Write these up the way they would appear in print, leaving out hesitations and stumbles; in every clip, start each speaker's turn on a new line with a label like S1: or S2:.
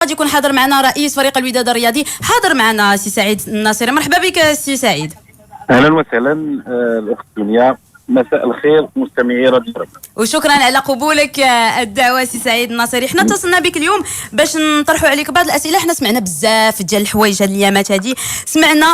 S1: غادي يكون حاضر معنا رئيس فريق الوداد الرياضي. حاضر معنا سي سعيد الناصري. مرحبا بك سي سعيد.
S2: اهلا وسهلا الاخت دنيا. مساء الخير مستمعي راديو ربع.
S1: وشكرا على قبولك الدعوه سي سعيد الناصري. حنا اتصلنا بك اليوم باش نطرحوا عليك بعض الاسئله. حنا سمعنا بزاف ديال الحوايج هاد الايامات هادي. سمعنا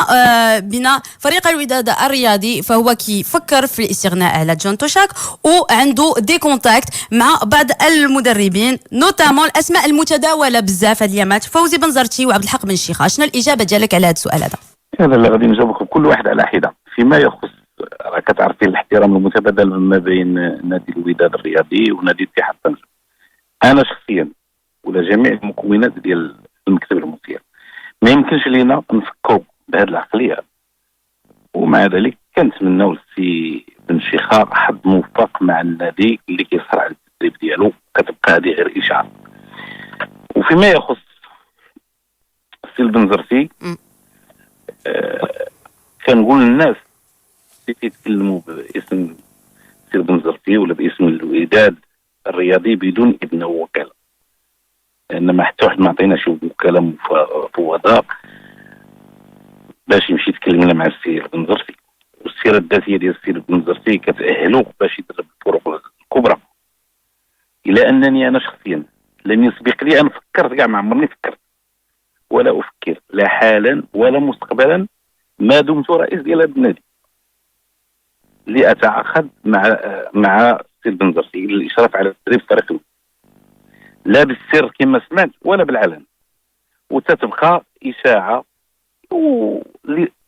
S1: بنا فريق الوداد الرياضي فهو كيفكر في الاستغناء على جون توشاك وعنده دي كونتاكت مع بعض المدربين نوتامون الاسماء المتداوله بزاف هاد الايامات فوزي بن زرتي وعبد الحق بن شيخه. شنو الاجابه ديالك على هذا السؤال هذا؟
S2: هذا اللي غادي نجاوبكم كل واحد على حده. فيما يخص راه كتعرفين الاحترام المتبادل ما بين نادي الوداد الرياضي ونادي اتحاد طنجة. انا شخصيا ولا جميع المكونات ديال المكتب المسير ما يمكنش لينا نفكروا بهذه العقليه، ومع ذلك كنتمناو للسي بن شيخه حظ موفق مع النادي اللي كيصر على التدريب ديالو. كتبقى هذه غير اشاعه. وفيما يخص السي بن زرتي كنقول للناس اللي كيتكلموا باسم سير بن زرتي ولا باسم الوداد الرياضي بدون اذن وكاله، لان ما حتى واحد ما عطينا شي وكاله مفوضه باش يمشي يتكلم لنا مع السير بن زرتي. والسيره الذاتيه ديال السير بن زرتي كتاهلو باش يدرب الفرق الكبرى. الى انني انا شخصيا لم يسبق لي ان فكرت، كاع ما عمرني فكرت ولا افكر لا حالا ولا مستقبلا ما دمت رئيس ديال هذا النادي اللي اتعاقد مع سير بن زرتي للاشراف على تدريب فريق لا بالسر كما سمعت ولا بالعلن. وتتبقى اشاعه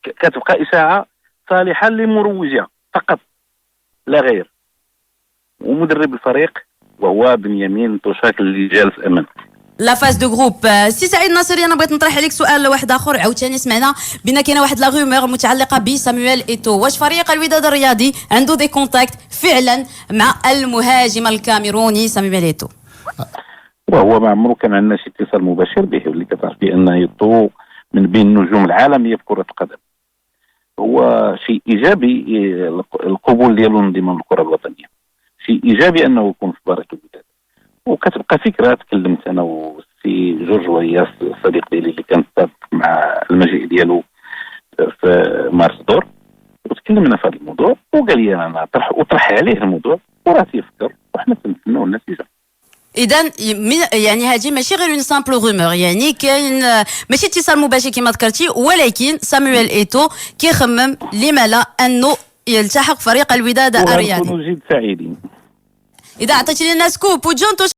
S2: كتبقى اشاعه صالحه لمروجها فقط لا غير. ومدرب الفريق وهو بنيامين توشاك اللي جالس امامك.
S1: لا فاز دو جروب. سي سعيد الناصري، انا بغيت نطرح عليك سؤال واحد اخر. عاوتاني سمعنا بان كاينه واحد لا رومور متعلقه بسامويل ايتو. واش فريق الوداد الرياضي عنده دي كونتاكت فعلا مع المهاجم الكاميروني سامويل ايتو؟
S2: وهو ما عمره كان عندنا شي اتصال مباشر به، واللي كتعرف بان ايتو من بين النجوم العالميه في كره القدم. هو شيء ايجابي القبول ديالو لانضمام الكره الوطنيه، شيء ايجابي انه يكون في فريق الوداد. وكتبقى فكره تكلمت انا والسي جورج وهي الصديق ديالي اللي كان سابق مع المجيء ديالو في مارس دور، وتكلمنا في هذا الموضوع وقال لي انا اطرح عليه الموضوع وراه تيفكر وحنا تنتسناو النتيجه.
S1: اذا يعني هذه ماشي غير اون سامبل رومور، يعني كاين ماشي اتصال مباشر كما ذكرتي، ولكن سامويل ايتو كيخمم لما لا انه يلتحق فريق الوداد الرياضي.
S2: ونكونوا جد سعيدين
S1: اذا عطيتيني لنا سكوب. وجون